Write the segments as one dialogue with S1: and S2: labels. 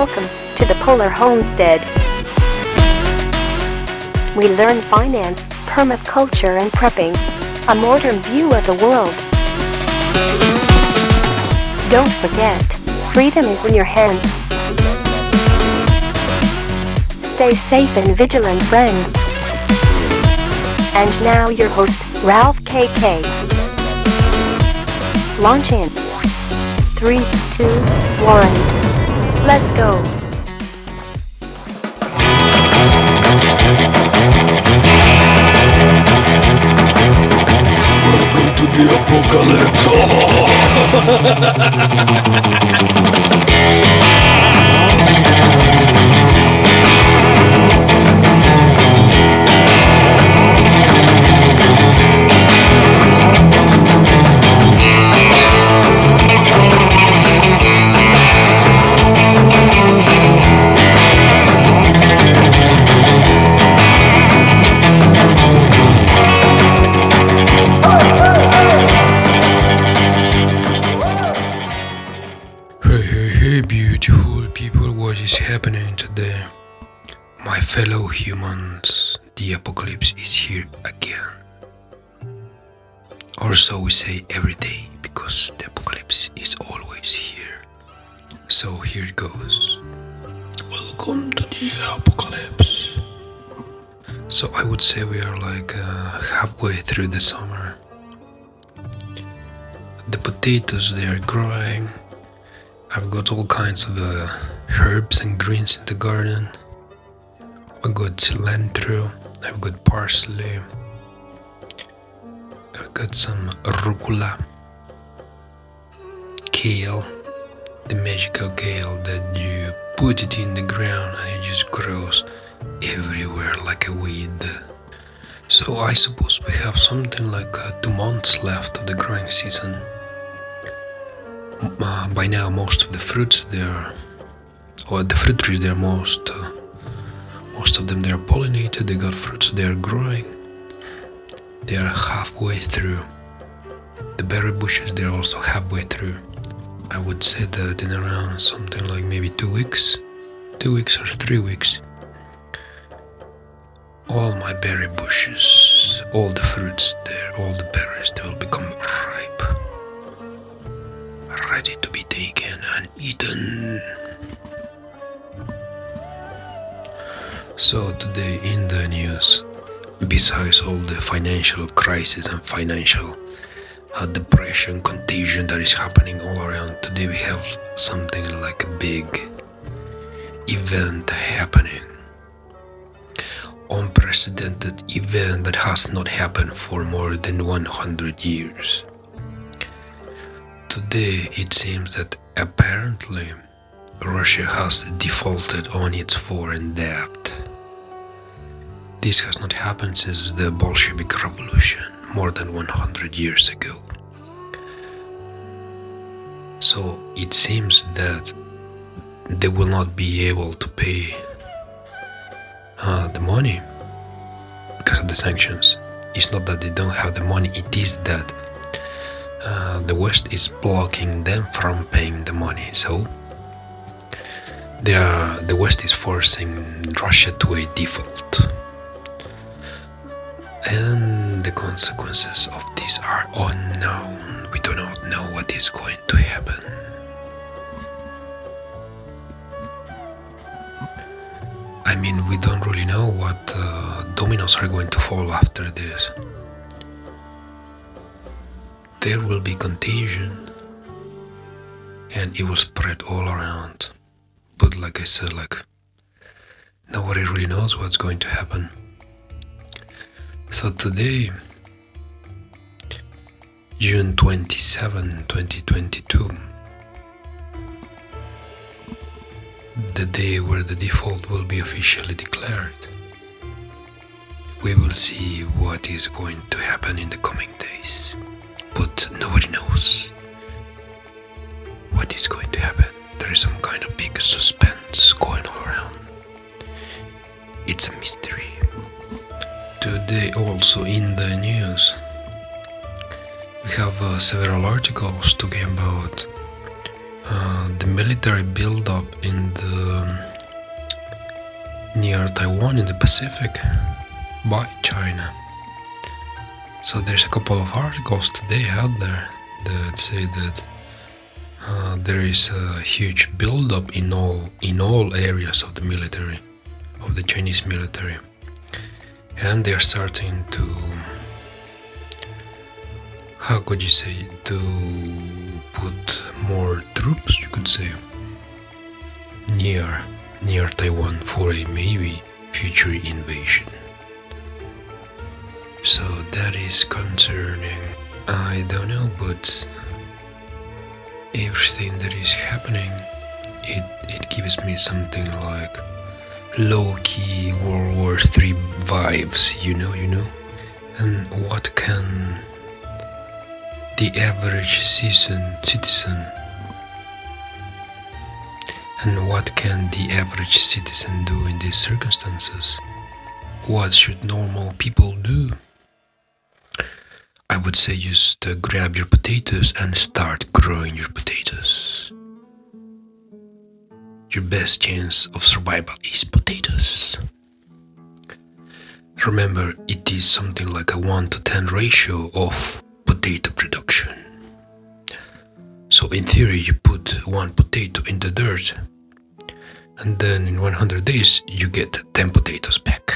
S1: Welcome to the Polar Homestead. We learn finance, permaculture and prepping. A modern view of the world. Don't forget, freedom is in your hands. Stay safe and vigilant, friends. And now your host, Ralph KK. Launch in 3, 2, 1. Let's go.
S2: Welcome to the Hey, beautiful people, what is happening today? My fellow humans, the apocalypse is here again. Or so we say every day, because the apocalypse is always here. So here it goes. Welcome to the apocalypse. So I would say we are like halfway through the summer. The potatoes, they are growing. I've got all kinds of herbs and greens in the garden. I've got cilantro, I've got parsley, I've got some rucola, kale, the magical kale that you put it in the ground and it just grows everywhere like a weed. So I suppose we have something like 2 months left of the growing season. By now most of the fruits there, or the fruit trees there, most of them, they are pollinated, they got fruits, they are growing. They are halfway through. The berry bushes, they are also halfway through. I would say that in around something like maybe 2 weeks or 3 weeks, all my berry bushes, all the fruits there, all the berries, they will become ripe, ready to be taken and eaten. So today in the news, besides all the financial crisis and financial depression, contagion that is happening all around, today we have something like a big event happening. Unprecedented event that has not happened for more than 100 years. Today it seems that apparently Russia has defaulted on its foreign debt. This has not happened since the Bolshevik Revolution, more than 100 years ago. So it seems that they will not be able to pay the money because of the sanctions. It's not that they don't have the money, it is that the West is blocking them from paying the money. So the West is forcing Russia to a default. And the consequences of this are unknown. We do not know what is going to happen. I mean, we don't really know what dominoes are going to fall after this. There will be contagion and it will spread all around. But like I said, nobody really knows what's going to happen. So today, June 27, 2022, the day where the default will be officially declared, we will see what is going to happen in the coming days. But nobody knows what is going to happen. There is some kind of big suspense going all around. It's a mystery. Today also in the news, we have several articles talking about the military buildup in the near Taiwan in the Pacific by China. So there's a couple of articles today out there that say that there is a huge buildup in all areas of the military, of the Chinese military, and they're starting to, how could you say, to put more troops, you could say, near Taiwan for a maybe future invasion. So that is concerning. I don't know, but everything that is happening, it gives me something like low-key World War III vibes, you know. And what can the average citizen and what can the average citizen do in these circumstances? What should normal people do? I would say just grab your potatoes and start growing your potatoes. Your best chance of survival is potatoes. Remember, it is something like a 1 to 10 ratio of potato production. So in theory, you put 1 potato in the dirt, and then in 100 days, you get 10 potatoes back.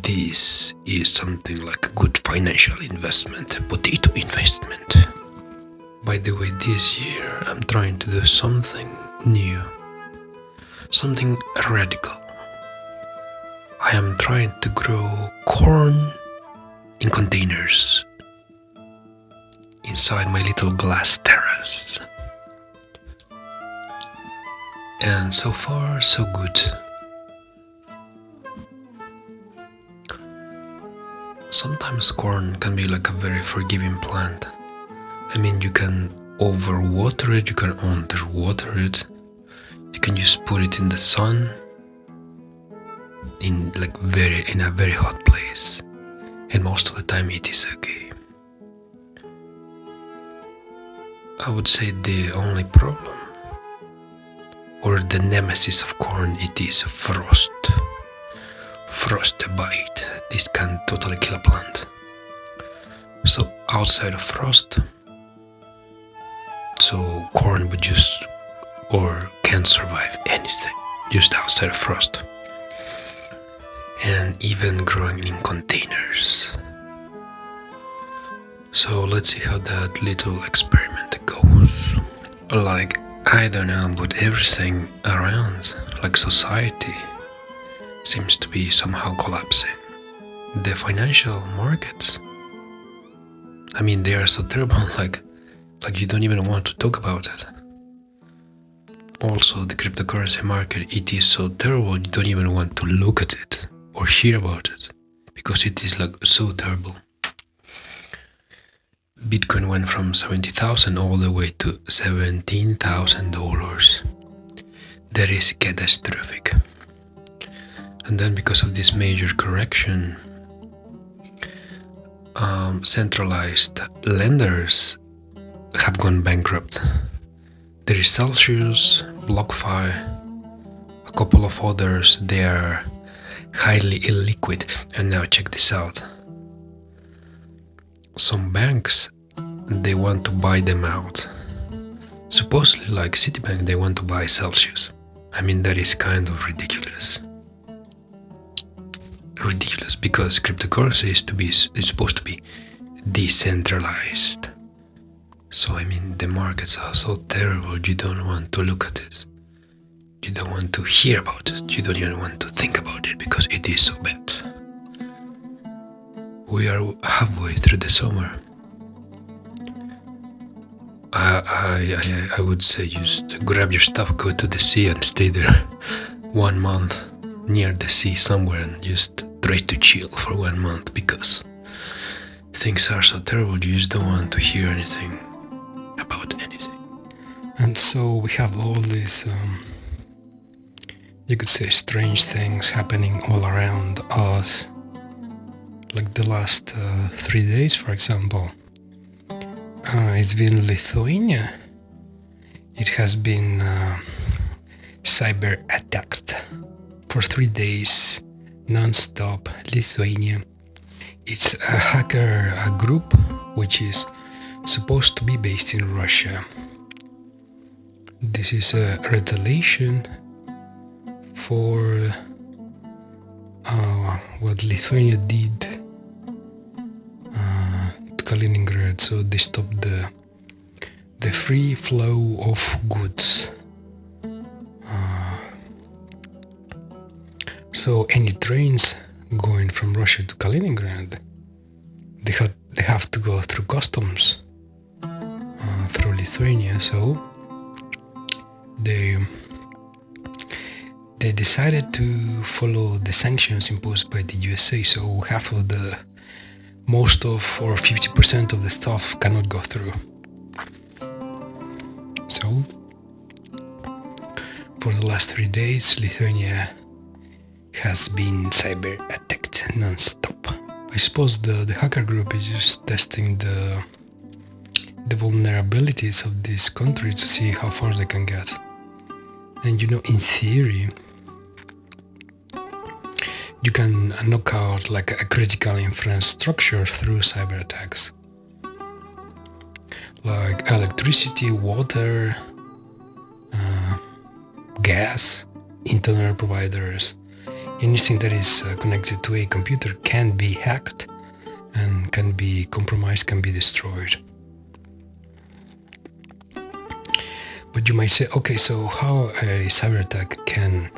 S2: This is something like a good financial investment, potato investment. By the way, this year I'm trying to do something new, something radical. I am trying to grow corn in containers inside my little glass terrace. And so far, so good. Sometimes corn can be like a very forgiving plant. I mean, you can overwater it, you can underwater it, you can just put it in the sun in a very hot place, and most of the time it is okay. I would say the only problem, or the nemesis of corn, it is frost. Frostbite. This can totally kill a plant. So outside of frost, so corn would just, or can't survive anything just outside of frost. And even growing in containers. So let's see how that little experiment goes. Like, I don't know, but everything around, like society, seems to be somehow collapsing. The financial markets, I mean, they are so terrible, like you don't even want to talk about it. Also, the cryptocurrency market, it is so terrible, you don't even want to look at it or hear about it, because it is like so terrible. Bitcoin went from 70,000 all the way to $17,000. That is catastrophic. And then because of this major correction, centralized lenders have gone bankrupt. There is Celsius, BlockFi, a couple of others, they are highly illiquid. And now check this out. Some banks, they want to buy them out. Supposedly, like Citibank, they want to buy Celsius. I mean, that is kind of ridiculous. Ridiculous, because cryptocurrency is supposed to be decentralized. So I mean, the markets are so terrible, you don't want to look at it. You don't want to hear about it. You don't even want to think about it, because it is so bad. We are halfway through the summer. I would say just grab your stuff, go to the sea and stay there 1 month near the sea somewhere, and just try to chill for 1 month, because things are so terrible, you just don't want to hear anything about anything. And so we have all these, you could say, strange things happening all around us. Like the last 3 days, for example, It's been Lithuania. It has been cyber attacked for 3 days, non-stop. Lithuania. It's a hacker group which is supposed to be based in Russia. This is a retaliation for what Lithuania did to Kaliningrad. So they stopped the free flow of goods. So any trains going from Russia to Kaliningrad, they have to go through customs through Lithuania. So they decided to follow the sanctions imposed by the USA. So most of or 50% of the stuff cannot go through. So for the last 3 days, Lithuania has been cyber attacked non-stop. I suppose the hacker group is just testing the vulnerabilities of this country to see how far they can get. And in theory, you can knock out like a critical infrastructure through cyber attacks, like electricity, water, gas, internet providers. Anything that is connected to a computer can be hacked and can be compromised, can be destroyed. But you might say, okay, so how a cyber attack can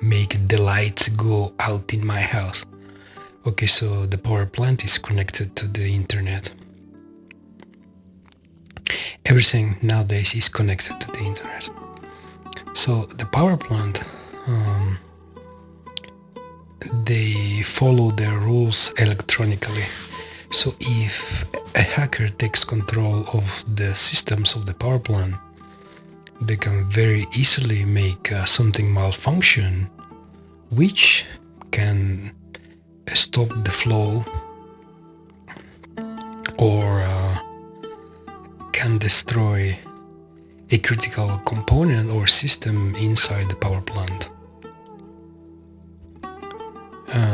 S2: make the lights go out in my house? Okay, so the power plant is connected to the internet. Everything nowadays is connected to the internet. So the power plant, they follow their rules electronically. So if a hacker takes control of the systems of the power plant, they can very easily make something malfunction, which can stop the flow or can destroy a critical component or system inside the power plant.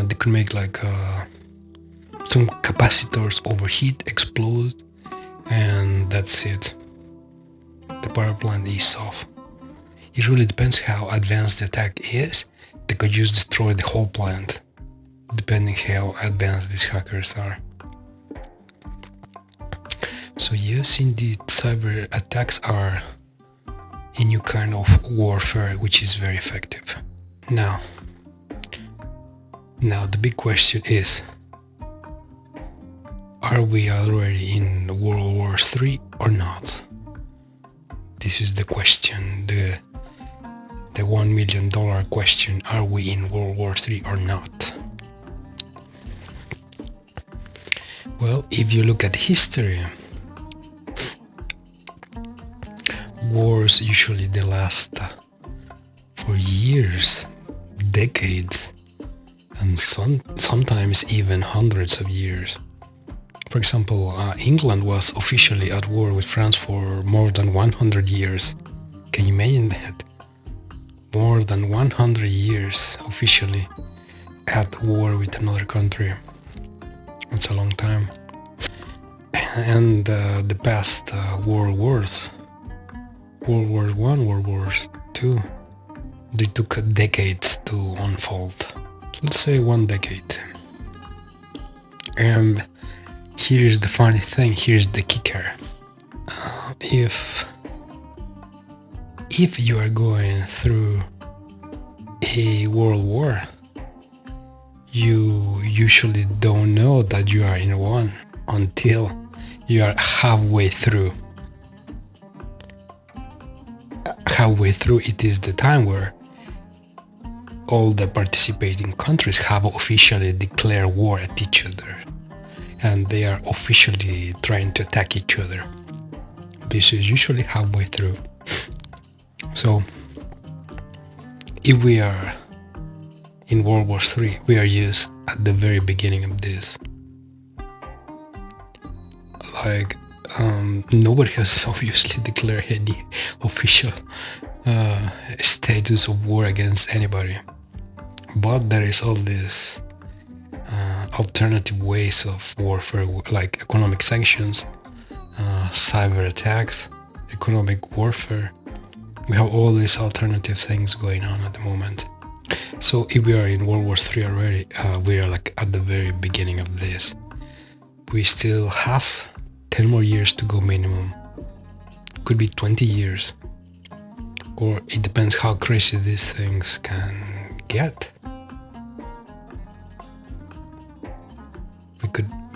S2: They could make like some capacitors overheat, explode, and that's it. The power plant is off. It really depends how advanced the attack is. They could just destroy the whole plant, depending how advanced these hackers are. So yes, indeed, cyber attacks are a new kind of warfare, which is very effective. Now the big question is, are we already in World War III or not? This is the question, the $1 million question. Are we in World War III or not? Well, if you look at history, wars usually they last for years, decades, and sometimes even hundreds of years. For example, England was officially at war with France for more than 100 years. Can you imagine that? More than 100 years officially at war with another country. It's a long time. And the past world wars, World War I, World War II, they took decades to unfold. Let's say 1 decade. And here's the funny thing, here's the kicker. If you are going through a world war, you usually don't know that you are in one until you are halfway through. Halfway through, it is the time where all the participating countries have officially declared war at each other, and they are officially trying to attack each other. This is usually halfway through. So, if we are in World War III, we are just at the very beginning of this. like nobody has obviously declared any official status of war against anybody, but there is all this alternative ways of warfare, like economic sanctions, cyber attacks, economic warfare. We have all these alternative things going on at the moment. So if we are in World War III already, we are like at the very beginning of this. We still have 10 more years to go minimum. Could be 20 years. Or it depends how crazy these things can get.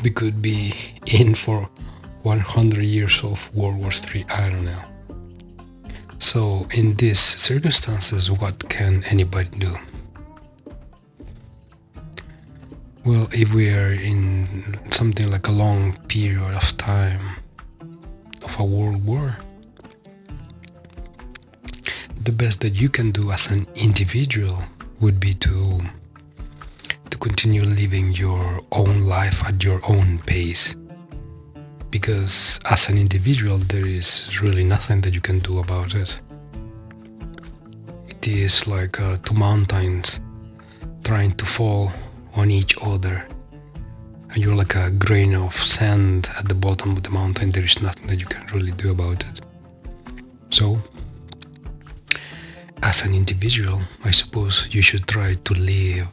S2: We could be in for 100 years of World War III, I don't know. So in these circumstances, what can anybody do? Well, if we are in something like a long period of time of a world war, the best that you can do as an individual would be to continue living your own life at your own pace. Because as an individual, there is really nothing that you can do about it. It is like two mountains trying to fall on each other, and you're like a grain of sand at the bottom of the mountain. There is nothing that you can really do about it. So, as an individual, I suppose you should try to live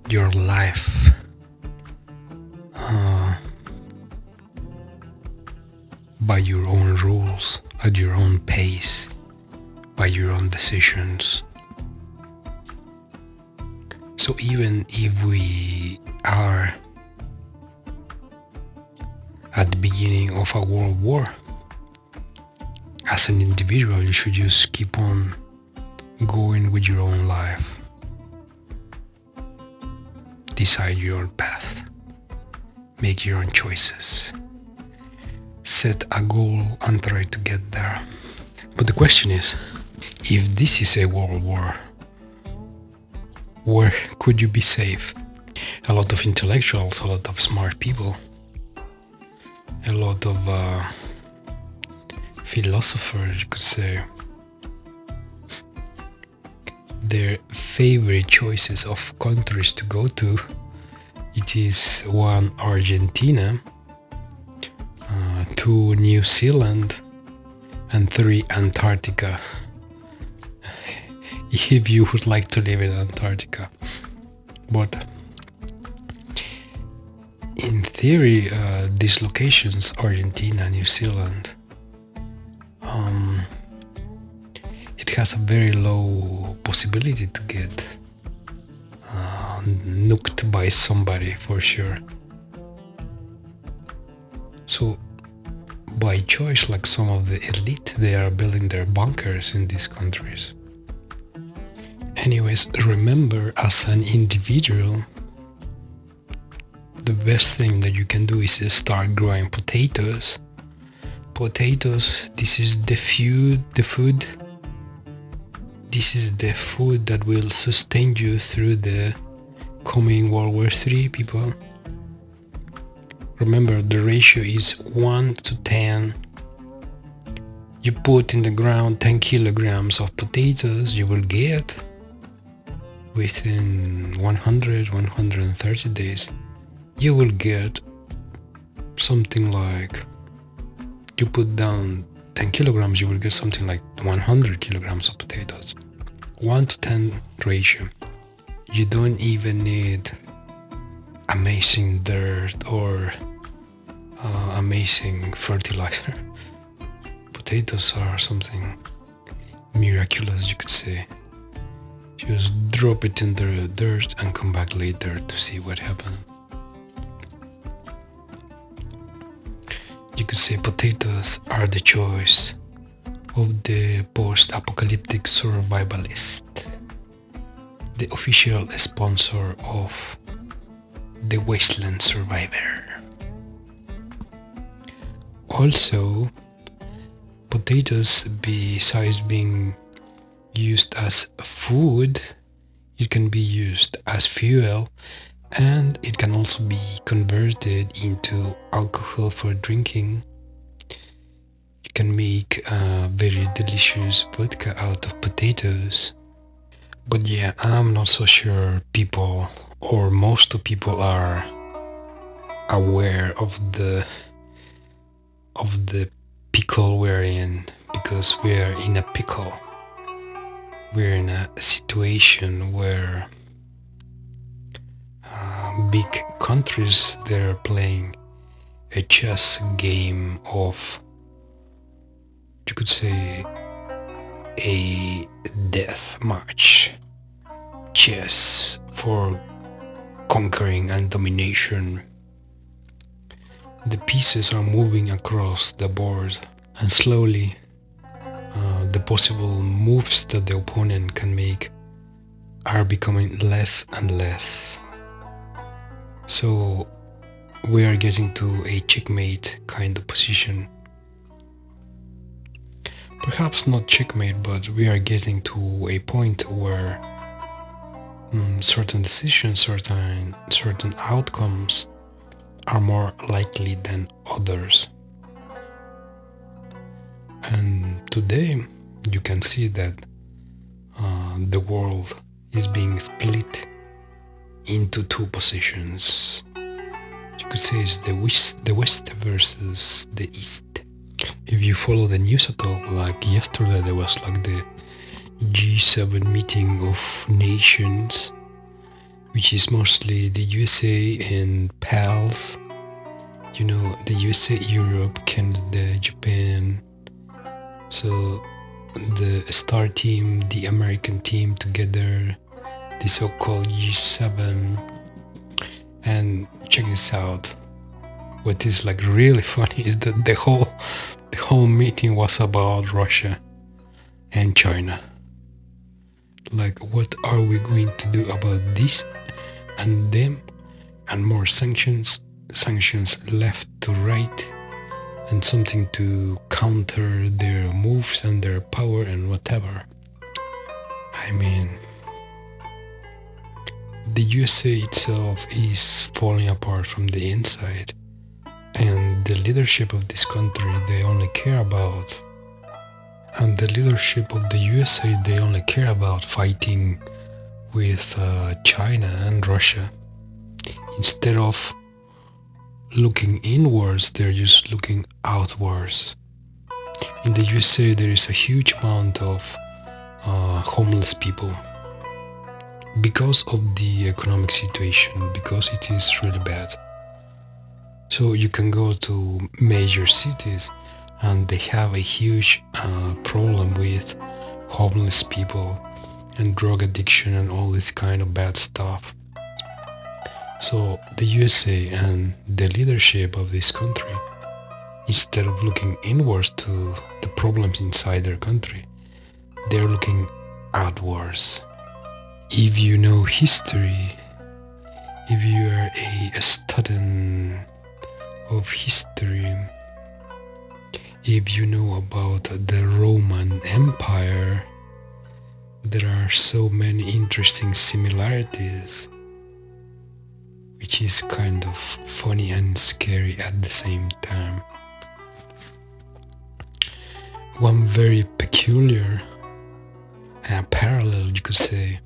S2: your life by your own rules, at your own pace, by your own decisions. So even if we are at the beginning of a world war, as an individual, you should just keep on going with your own life. Decide your own path. Make your own choices. Set a goal and try to get there. But the question is, if this is a world war, where could you be safe? A lot of intellectuals, a lot of smart people, a lot of philosophers, you could say, their favorite choices of countries to go to, it is 1, Argentina, 2, New Zealand, and 3, Antarctica. If you would like to live in Antarctica. But in theory, these locations, Argentina, New Zealand, it has a very low possibility to get nuked by somebody, for sure. So by choice, like some of the elite, they are building their bunkers in these countries. Anyways, remember, as an individual, the best thing that you can do is start growing potatoes. Potatoes, this is the food. This is the food that will sustain you through the coming World War III, people. Remember, the ratio is 1 to 10. You put in the ground 10 kilograms of potatoes, you will get, within 130 days, you will get something like, you put down 10 kilograms, you will get something like 100 kilograms of potatoes. 1 to 10 ratio. You don't even need amazing dirt or amazing fertilizer. Potatoes are something miraculous, you could say. Just drop it in the dirt and come back later to see what happened. You could say potatoes are the choice of the post-apocalyptic survivalist, the official sponsor of the Wasteland Survivor. Also, potatoes, besides being used as food, it can be used as fuel And it can also be converted into alcohol for drinking. You can make a very delicious vodka out of potatoes. But yeah, I'm not so sure people or most of people are aware of the pickle we're in, because we're in a pickle. We're in a situation where big countries, they're playing a chess game of, you could say, a death match. Chess for conquering and domination. The pieces are moving across the board, and slowly the possible moves that the opponent can make are becoming less and less. So we are getting to a checkmate kind of position. Perhaps not checkmate, but we are getting to a point where certain decisions, certain outcomes are more likely than others. And today you can see that the world is being split into two positions. You could say it's the West versus the East. If you follow the news at all, like yesterday there was like the G7 meeting of nations, which is mostly the USA and pals. You know, the USA, Europe, Canada, Japan. So the star team, the American team together, the so-called G7. And check this out. What is like really funny is that the whole meeting was about Russia and China. Like, what are we going to do about this and them, and more sanctions left to right, and something to counter their moves and their power and whatever. I mean, the USA itself is falling apart from the inside, and the leadership of this country, they only care about, and the leadership of the USA, they only care about fighting with China and Russia. Instead of looking inwards, they're just looking outwards. In the USA, there is a huge amount of homeless people because of the economic situation, because it is really bad. So you can go to major cities and they have a huge problem with homeless people and drug addiction and all this kind of bad stuff. So the USA and the leadership of this country, instead of looking inwards to the problems inside their country, they're looking outwards. If you know history, if you are a student of history, if you know about the Roman Empire, there are so many interesting similarities, which is kind of funny and scary at the same time. One very peculiar parallel, you could say,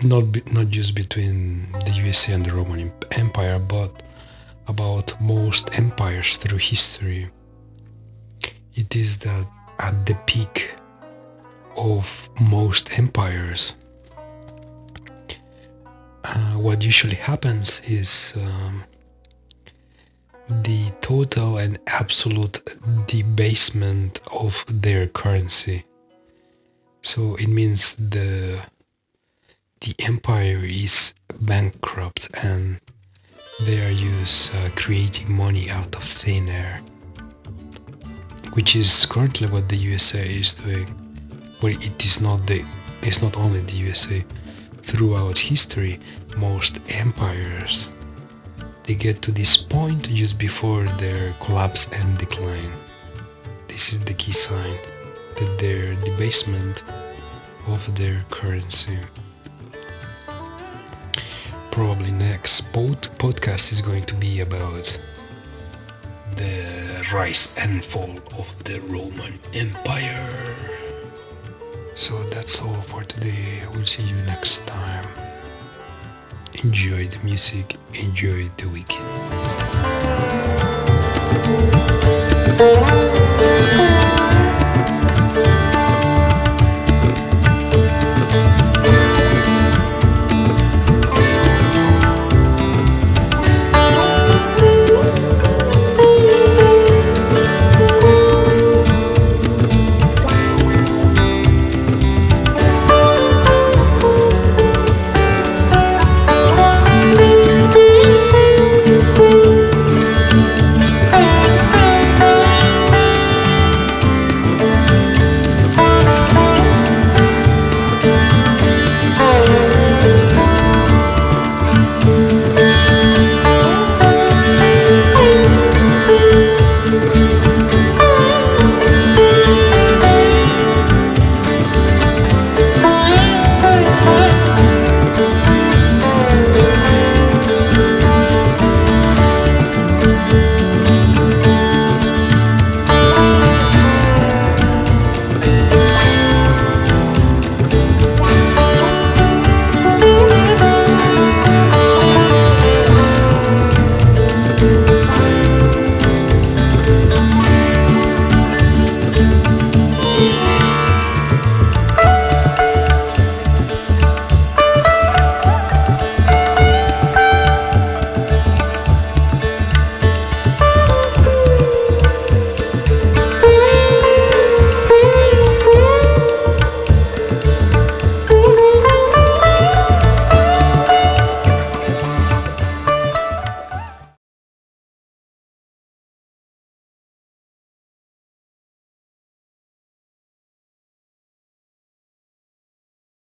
S2: not just between the USA and the Roman Empire, but about most empires through history. It is that at the peak of most empires, what usually happens is the total and absolute debasement of their currency. So it means the empire is bankrupt and they are just creating money out of thin air, which is currently what the USA is doing. But it's not only the USA. Throughout history, most empires, they get to this point just before their collapse and decline. This is the key sign that their debasement of their currency. probably next podcast is going to be about the rise and fall of the Roman Empire. So that's all for today. I will see you next time. Enjoy the music, enjoy the weekend.